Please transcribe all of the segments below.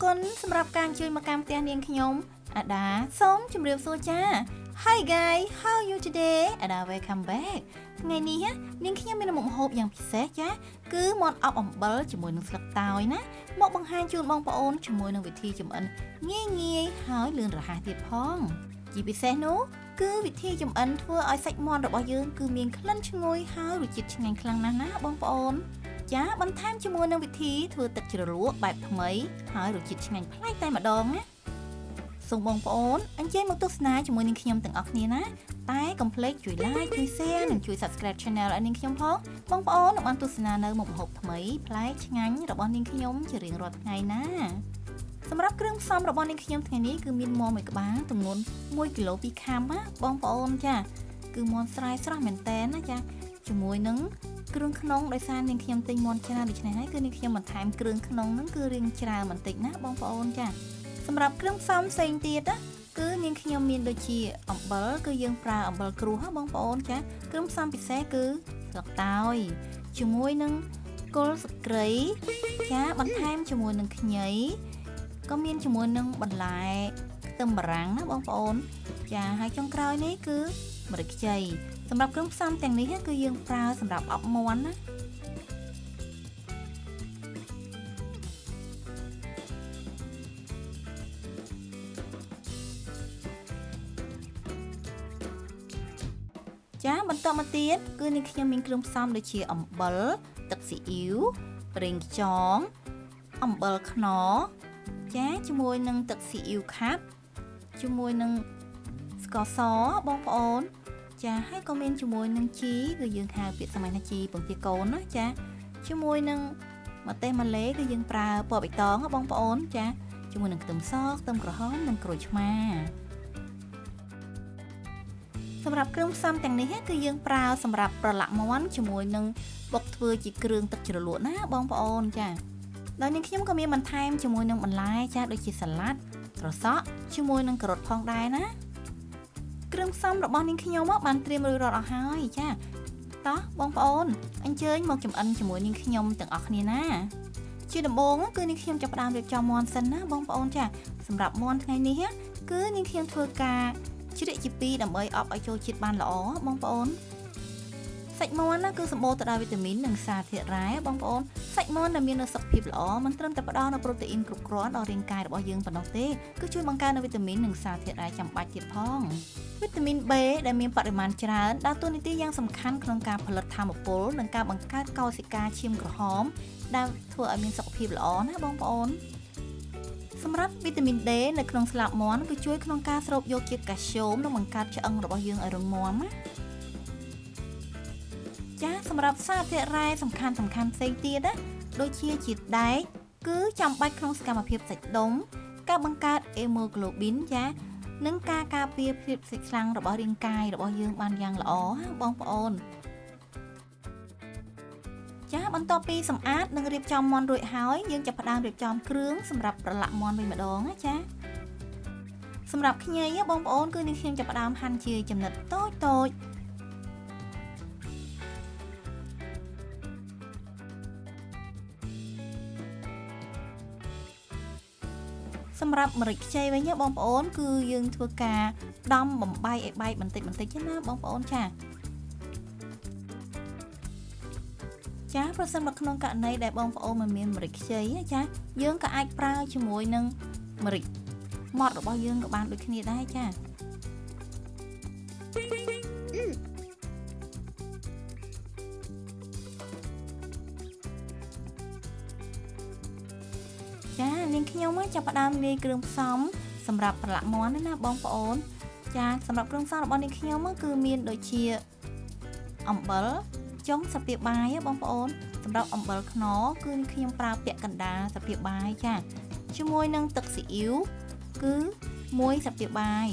គុណសម្រាប់ការជួយមកកម្មផ្ទះនាងខ្ញុំអាដាសូមជម្រាបសួរចា Hi guys how you today អាដា welcome back ថ្ងៃនេះនាងខ្ញុំមានមុខម្ហូបយ៉ាងពិសេសចាគឺមាន់អប់អំបិលជាមួយនឹងស្លឹកតើយណាមកបង្ហាញជូនបងប្អូនជាមួយនឹងវិធីចម្អិនងាយហើយលឿនរហ័សទៀតផងជាពិសេសនោះគឺវិធីចម្អិនធ្វើឲ្យសាច់មាន់របស់យើងគឺមានក្លិនឈ្ងុយហើយរសជាតិឆ្ងាញ់ខ្លាំងណាស់ណាបងប្អូនចាបន្ថែមជាមួយនឹងវិធីធ្វើទឹកជ្រលក់បែបថ្មីហើយរសជាតិឆ្ងាញ់ប្លែកតែម្ដងណាសូមបងប្អូនអញ្ជើញមកទស្សនាជាមួយនឹងខ្ញុំទាំងអស់គ្នាណាតែកុំភ្លេចជួយ like ជួយ share និងជួយ subscribe channel ឲ្យនាងខ្ញុំផងបងប្អូននឹងបានទស្សនានៅមុខម្ហូបថ្មីប្លែកឆ្ងាញ់របស់នាងខ្ញុំជារៀងរាល់ថ្ងៃណាសម្រាប់គ្រឿងផ្សំរបស់នាងខ្ញុំថ្ងៃនេះគឺមានមាន់មួយក្បាលទម្ងន់1គីឡូ2ខាំណាបងប្អូនចាគឺមាន់ស្រែស្រស់មែនតើណាចាជាមួយនឹងគ្រឿងក្នុងដោយសារនាងខ្ញុំទិញមាន់ច្រើនដូច្នេះហើយគឺនាងខ្ញុំបន្ថែមគ្រឿងក្នុងហ្នឹងគឺរៀងច្រើនបន្តិចណាបងប្អូនចាសម្រាប់គ្រឿងផ្សំផ្សេងទៀតណាគឺនាងខ្ញុំមានដូចជាអំបិលគឺយើងប្រើអំបិលគ្រួសបងប្អូនចាគ្រឿងផ្សំពិសេសគឺស្លឹកតើយជាមួយនឹងគល់ស្ក្រៃចាបន្ថែមជាមួយនឹងខ្ញីក៏មានជាមួយនឹងបន្លែខ្ទឹមបារាំងណាបងប្អូនចាហើយចុងក្រោយនេះគឺម្រេចខ្ចីសម្រាប់គ្រឿងផ្សំទាំងនេះគឺយើងប្រើសម្រាប់អប់មាន់ណាចាបន្តមកទៀតគឺនាងខ្ញុំមានគ្រឿងផ្សំដូចជាអំបិលទឹកស៊ីអ៊ីវប្រេងខ្យងអំបិលខ្នុរចាជាមួយនឹងទឹកស៊ីអ៊ីវខាប់ជាមួយនឹងស្ករសបងប្អូនចាហើយក៏មានជាមួយនឹងជីគឺយើងហៅពាក្យសម័យថាជីពងទាកូនណាចាជាមួយនឹងម្ទេសម៉ាឡេគឺយើងប្រើពណ៌បៃតងបងប្អូនចាជាមួយនឹងខ្ទឹមសខ្ទឹមក្រហមនិងក្រូចឆ្មាសម្រាប់គ្រឿងផ្សំទាំងនេះគឺយើងប្រើសម្រាប់ប្រឡាក់មាន់ជាមួយនឹងបុកធ្វើជាគ្រឿងទឹកជ្រលក់ណាបងប្អូនចាដោយនាងខ្ញុំក៏មានបន្ថែមជាមួយនឹងបន្លែចាដូចជាសាឡាត់ត្រសក់ជាមួយនឹងការ៉ុតផងដែរណាគ្រឿងផ្សំរបស់នាងខ្ញុំបានត្រៀមរួចរាល់អស់ហើយចាតោះបងប្អូនអញ្ជើញមកចម្អិនជាមួយនាងខ្ញុំទាំងអស់គ្នាណាជាដំបូងគឺនាងខ្ញុំចាប់ផ្ដើមរៀបចំមាន់សិនណាបងប្អូនចាសម្រាប់មាន់ថ្ងៃនេះគឺនាងខ្ញុំធ្វើការជ្រៀកជា2ដើម្បីអបឲ្យចូលជាតិបានល្អបងប្អូនសាច់មាន់គឺសម្បូរទៅដោយវីតាមីននិងសារធាតុរ៉ែបងប្អូនសាច់មាន់ដែលមានសុខភាពល្អមិនត្រឹមតែផ្ដល់នូវប្រូតេអ៊ីនគ្រប់គ្រាន់ដល់រាងកាយរបស់យើងប៉ុណ្ណោះទេគឺជួយបង្កើននូវវីតាមីននិងសារធាតុរ៉ែចាំបាច់ទៀតផងវីតាមីន B ដែលមានបរិមាណច្រើនដើរតួនាទីយ៉ាងសំខាន់ក្នុងការផលិតថាមពលនិងការបង្កើតកោសិកាឈាមក្រហមដែលធ្វើឲ្យមានសុខភាពល្អណាបងប្អូនសម្រាប់វីតាមីន D នៅក្នុងស្លាបមាន់គឺជួយក្នុងការស្រូបយកជាតិកាល់ស្យូមនិងបង្កើតឆ្អឹងរបស់យើងឲ្យរឹងមាំណាចាសម្រាប់សារធាតុរ៉ែសំខាន់ផ្សេងទៀតណាដូចជាជាតិដែកគឺចាំបាច់ក្នុងសកម្មភាពសាច់ដុំការបង្កើតអេម៉ូក្លូប៊ីនចានិងការការពារភាពស្លេកស្លាំងរបស់រាងកាយរបស់យើងបានយ៉ាងល្អបងប្អូនចាបន្ទាប់ពីសម្អាតនិងរៀបចំមាន់រួចហើយយើងចាប់ផ្ដើមរៀបចំគ្រឿងសម្រាប់ប្រឡាក់មាន់វិញម្ដងណាចាសម្រាប់ខ្ញីបងប្អូនគឺនាងខ្ញុំចាប់ផ្ដើមហាន់ជាចំណិតតូចសម្រាប់ម្រេចខ្ចីវិញបងប្អូនគឺយើងធ្វើការដំបំបែកឲ្យបែកបន្តិចណាបងប្អូនចាប្រសិនបើក្នុងករណីដែលបងប្អូនមិនមានម្រេចខ្ចីចាយើងក៏អាចប្រើជាមួយនឹងម្រេចម៉ត់របស់យើងក៏បានដូចគ្នាដែរចានាងខ្ញុំចាប់ផ្ដើមលាយគ្រឿងផ្សំសម្រាប់ប្រឡាក់មាន់ណាបងប្អូនចាសម្រាប់គ្រឿងផ្សំរបស់នាងខ្ញុំគឺមានដូចជាអំបិលចុងសាភាបាយបងប្អូនសម្រាប់អំបិលខ្នុរគឺនាងខ្ញុំប្រើពាក់កណ្ដាលសាភាបាយចាជាមួយនឹងទឹកស៊ីអ៊ីវគឺ1សាភាបាយ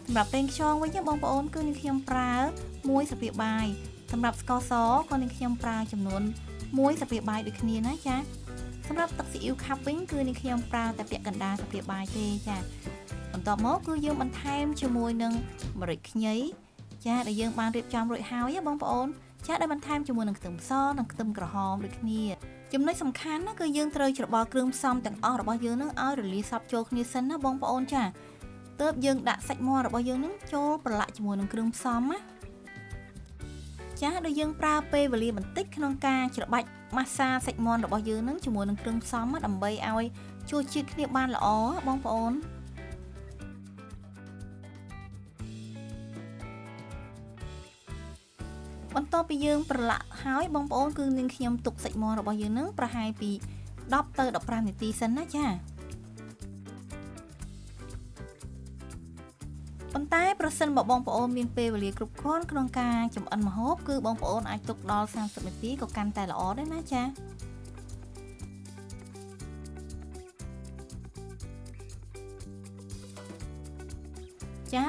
សម្រាប់ប្រេងខ្យងវិញបងប្អូនគឺនាងខ្ញុំប្រើ1សាភាបាយសម្រាប់ស្ករសក៏នាងខ្ញុំប្រើចំនួន1សាភាបាយដូចគ្នាណាចាសម្រាប់ទឹកស៊ីអ៊ីវខាប់វិញគឺនាងខ្ញុំប្រើតែពាក់កណ្ដាលសាភាបាយទេចាបន្ទាប់មកគឺយើងបន្ថែមជាមួយនឹងម្រេចខ្ញីចាដែលយើងបានរៀបចំរួចហើយបងប្អូនចាដែលបន្ថែមជាមួយនឹងខ្ទឹមសនិងខ្ទឹមក្រហមដូចគ្នាច ចំណុចសំខាន់ណាគឺយើងត្រូវច្របល់គ្រឿងផ្សំទាំងអស់របស់យើងនឹងឲ្យរលាយសព្វចូលគ្នាសិនណាបងប្អូនចាទើបយើងដាក់សាច់មាន់របស់យើងនឹងចូលប្រឡាក់ជាមួយនឹងគ្រឿងផ្សំណាចាដោយយើងប្រើពេលវេលាបន្តិចក្នុងការច្របាច់ម៉ាស្សាសាច់មាន់របស់យើងនឹងជាមួយនឹងគ្រឿងផ្សំដើម្បីឲ្យចូលជាតិគ្នាបានល្អបងប្អូនបន្ទាប់ពីយើងប្រឡាក់ហើយបងប្អូនគឺនាងខ្ញុំទុកសាច់មាន់របស់យើងនឹងប្រហែលពី10ទៅ15នាទីសិនណាចាប៉ុន្តែប្រសិនបើបងប្អូនមានពេលវេលាគ្រប់គ្រាន់ក្នុងការចម្អិនម្ហូបគឺបងប្អូនអាចទុកដល់30នាទីក៏កាន់តែល្អដែរណាចា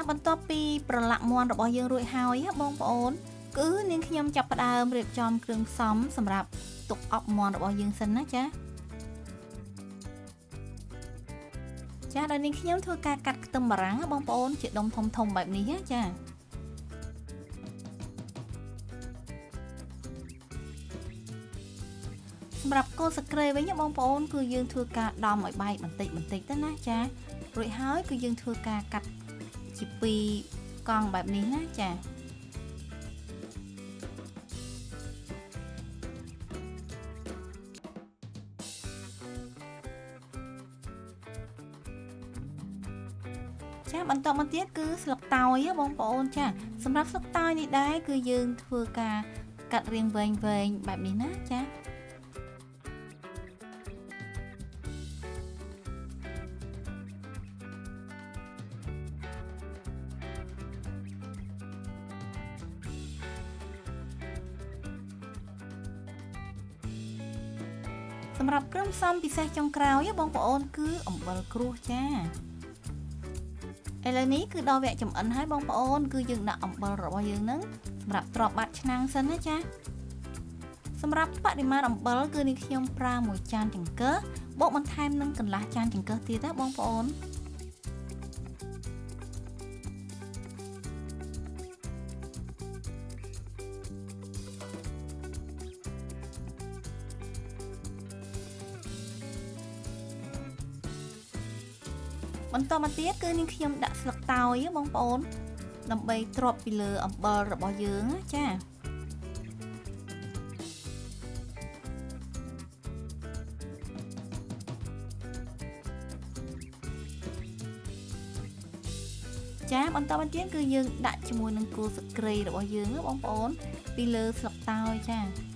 បន្ទាប់ពីប្រឡាក់មាន់របស់យើងរួចហើយបងប្អូនគឺនាងខ្ញុំចាប់ផ្ដើមរៀបចំគ្រឿងផ្សំសម្រាប់ទុកអប់មាន់របស់យើងសិនណាចាដោយនាងខ្ញុំធ្វើការកាត់ខ្ទឹមបារាំងបងប្អូនជាដុំធំៗបែបនេះចាសម្រាប់គល់ស្ក្រេវិញបងប្អូនគឺយើងធ្វើការដំឲ្យបែកបន្តិចទៅណាចារួចហើយគឺយើងធ្វើការកាត់ជា2កង់បែបនេះណាចាបន្តមកទៀតគឺស្លឹកតើយបងប្អូនចាសម្រាប់ស្លឹកតើយនេះដែរគឺយើងធ្វើការកាត់រាងវែងបែបនេះណាចាសម្រាប់គ្រឿងផ្សំពិសេសចុងក្រោយបងប្អូនគឺអំបិលក្រួសចាឥឡូវនេះគឺដល់វគ្គចម្អិនហើយបងប្អូនគឺយើងដាក់អំបិលរបស់យើងនឹងសម្រាប់ទ្រាប់បាត់ឆ្នាំងសិនណាចាសម្រាប់បរិមាណអំបិលគឺនាងខ្ញុំប្រើ1ចានចង្កឹះបូកបន្ថែមនឹងកន្លះចានចង្កឹះទៀតណាបងប្អូនបន្តមកទៀតគឺនាងខ្ញុំដាក់ស្លឹកតើយបងប្អូនដើម្បីទ្រាប់ពីលើអំបិលរបស់យើងចាបន្តមកទៀតគឺយើងដាក់ជាមួយនឹងគល់ស្ក្រេរបស់យើងបងប្អូនពីលើស្លឹកតើយចា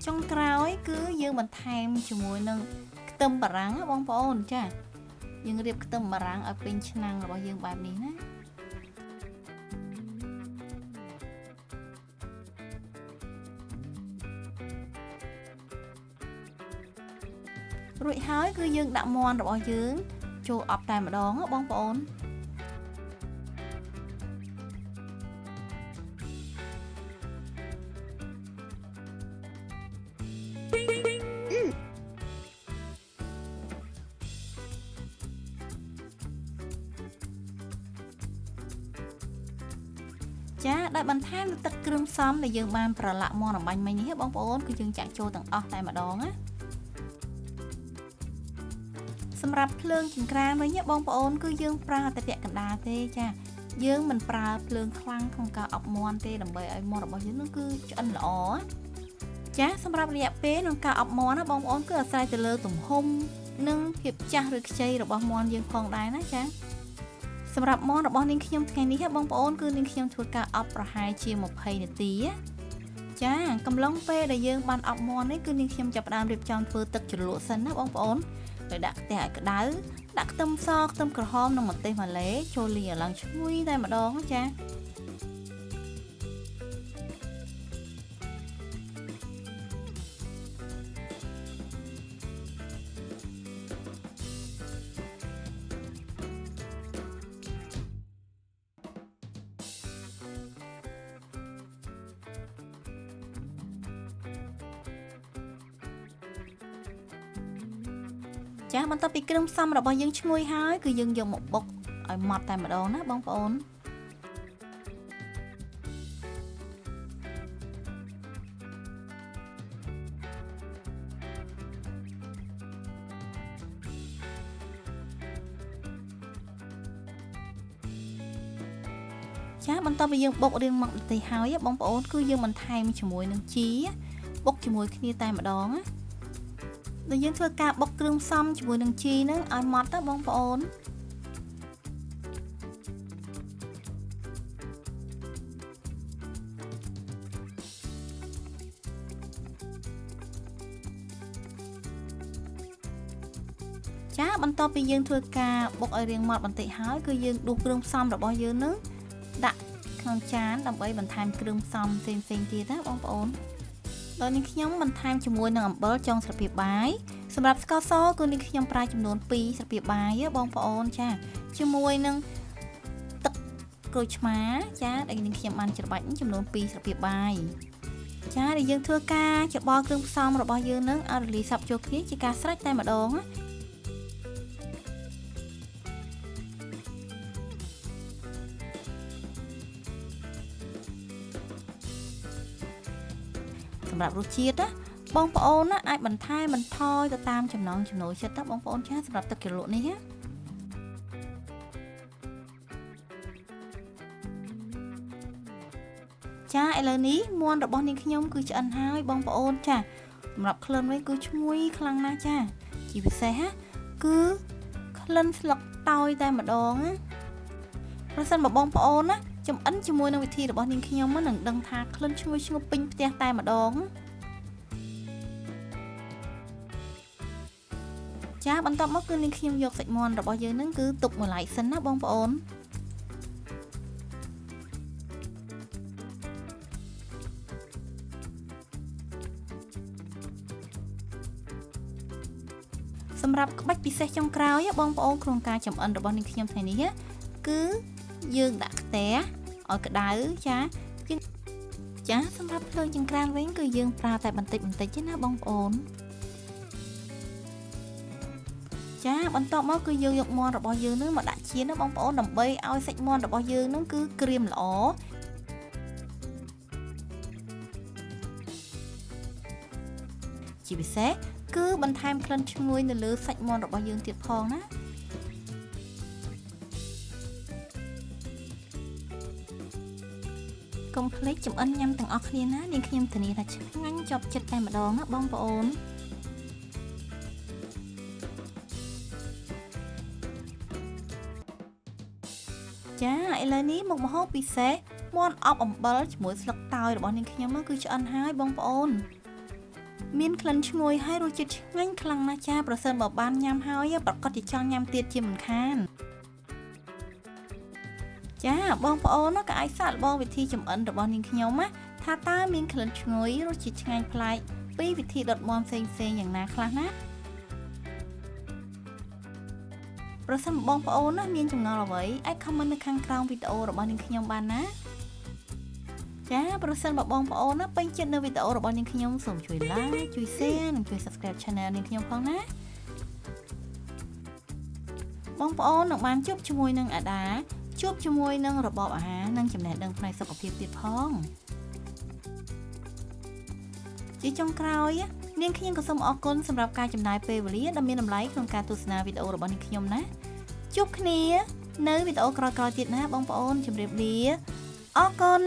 ចុងក្រោយគឺយើងបន្ថែមជាមួយនឹងខ្ទឹមបារាំងបងប្អូនចាយើងរៀបខ្ទឹមបារាំងឲ្យពេញឆ្នាំងរបស់យើងបែបនេះណារួចហើយគឺយើងដាក់មាន់របស់យើងចូលអប់តែម្ដងបងប្អូនដោយបន្ថែមទឹកគ្រឿងផ្សំដែលយើងបានប្រឡាក់មាន់អំបាញ់មិញនេះបងប្អូនគឺយើងចាក់ចូលទាំងអស់តែម្ដងណាសម្រាប់ភ្លើងចង្ក្រានវិញបងប្អូនគឺយើងប្រើតែពាក់កណ្ដាលទេចាយើងមិនប្រើភ្លើងខ្លាំងក្នុងការអប់មាន់ទេដើម្បីឲ្យមាន់របស់យើងនឹងគឺឆ្អិនល្អចាសម្រាប់រយៈពេលក្នុងការអប់មាន់ណាបងប្អូនគឺអាស្រ័យទៅលើទំហំនិងភាពចាស់ឬខ្ចីរបស់មាន់យើងផងដែរណាចាសម្រាប់មាន់របស់នាងខ្ញុំថ្ងៃនេះបងប្អូនគឺនាងខ្ញុំធ្វើការអប់ប្រហែលជា20នាទីចាកំឡុងពេលដែលយើងបានអប់មាន់នេះគឺនាងខ្ញុំចាប់ផ្ដើមរៀបចំធ្វើទឹកជ្រលក់សិនណាបងប្អូនដោយដាក់ខ្ទះឲ្យក្តៅដាក់ខ្ទឹមសខ្ទឹមក្រហមនិងម្ទេសម៉ាឡេចូលលីងឲ្យឡើងឈ្ងុយតែម្ដងចា ចាបន្ទាប់ពីគ្រឿងផ្សំរបស់យើងឈ្ងុយហើយគឺយើងយកមកបុកឲ្យម៉ត់តែម្ដងណាបងប្អូន ចាបន្ទាប់ពីយើងបុករៀងម៉ត់បន្តិចហើយបងប្អូនគឺយើងបន្ថែមជាមួយនឹងជីបុកជាមួយគ្នាតែម្ដងណាដែលយើងធ្វើការបុកគ្រឿងផ្សំជាមួយនឹងជីហ្នឹងឲ្យម៉ត់ណាបងប្អូនចាបន្ទាប់ពីយើងធ្វើការបុកឲ្យរាងម៉ត់បន្តិចហើយគឺយើងដួសគ្រឿងផ្សំរបស់យើងនឹងដាក់ក្នុងចានដើម្បីបន្ថែមគ្រឿងផ្សំផ្សេងៗទៀតណាបងប្អូនដោយនេះខ្ញុំបន្ថែមជាមួយនឹងអំបិលចុងស្លាបព្រាបាយសម្រាប់ស្ករសគឺនេះខ្ញុំប្រើចំនួន2ស្លាបព្រាបាយបងប្អូនចាជាមួយនឹងទឹកក្រូចឆ្មាចាដែលនេះខ្ញុំបានច្របាច់ចំនួន2ស្លាបព្រាបាយចាដែលយើងធ្វើការច្របល់គ្រឿងផ្សំរបស់យើងនឹងឲ្យរលាយសព្វចូលគ្នាជាការស្រេចតែម្ដងណាសម្រាប់រសជាតិណាបងប្អូនណាអាចបន្ថែមបន្ថយទៅតាមចំណង់ចំណូលចិត្តណាបងប្អូនចាសម្រាប់ទឹកជ្រលក់នេះណាចាឥឡូវនេះមាន់របស់នាងខ្ញុំគឺឆ្អិនហើយបងប្អូនចាសម្រាប់ក្លិនវិញគឺឈ្ងុយខ្លាំងណាស់ចាជាពិសេសណាគឺក្លិនស្លឹកតើយតែម្ដងណាប្រសិនបើបងប្អូនណាចំអិនជាមួយនឹងវិធីរបស់នាងខ្ញុំនឹងដឹងថាក្លិនឈ្ងុយឈ្ងប់ពេញផ្ទះតែម្ដងចាបន្ទាប់មកគឺនាងខ្ញុំយកសាច់មាន់របស់យើងនឹងគឺទុកមួយឡែកសិនណាបងប្អូនសម្រាប់ក្បាច់ពិសេសចុងក្រោយបងប្អូនក្នុងការចម្អិនរបស់នាងខ្ញុំថ្ងៃនេះគឺយើងដាក់ខ្ទះឲ្យក្តៅចាសម្រាប់ភ្លើងចង្ក្រានវិញគឺយើងប្រើតែបន្តិចទេណាបងប្អូនចាបន្ទាប់មកគឺយើងយកមាន់របស់យើងនឹងមកដាក់ចៀនណាបងប្អូនដើម្បីឲ្យសាច់មាន់របស់យើងនឹងគឺក្រៀមល្អជាពិសេសគឺបន្ថែមក្លិនឈ្ងុយនៅលើសាច់មាន់របស់យើងទៀតផងណាកុំភ្លេចចម្អិនញ៉ាំទាំងអស់គ្នាណានាងខ្ញុំធានាថាឆ្ងាញ់ជាប់ចិត្តតែម្ដងណាបងប្អូនចាឥឡូវនេះមុខម្ហូបពិសេសមាន់អប់អំបិលជាមួយស្លឹកតើយរបស់នាងខ្ញុំគឺឆ្អិនហើយបងប្អូនមានក្លិនឈ្ងុយហើយរសជាតិឆ្ងាញ់ខ្លាំងណាស់ចាប្រសិនបើបានញ៉ាំហើយប្រកាសជាចង់ញ៉ាំទៀតជាមិនខានចាបងប្អូនក៏អាចសាកល្បងវិធីចម្អិនរបស់នាងខ្ញុំណាថាតើមានក្លិនឈ្ងុយរសជាតិឆ្ងាញ់ប្លែកពីវិធីដុតមាន់ផ្សេងៗយ៉ាងណាខ្លះណាប្រសិនបងប្អូនណាមានចម្ងល់អ្វីអាច comment នៅខាងក្រោមវីដេអូរបស់នាងខ្ញុំបានណាចាប្រសិនបើបងប្អូនណាពេញចិត្តនៅវីដេអូរបស់នាងខ្ញុំសូមជួយ like ជួយ share និងជួយ subscribe channel នាងខ្ញុំផងណាបងប្អូននឹងបានជួបជាមួយនឹងអាដាជួបជាមួយនឹងរបបអាហារនិងចំណេះដឹងផ្នែកសុខភាពទៀតផងជាចុងក្រោយនាងខ្ញុំក៏សូមអរគុណសម្រាប់ការចំណាយពេលវេលាដ៏មានតម្លៃក្នុងការទស្សនាវីដេអូរបស់នាងខ្ញុំណាជួបគ្នានៅវីដេអូក្រោយៗទៀតណាបងប្អូនជម្រាបលាអរគុណ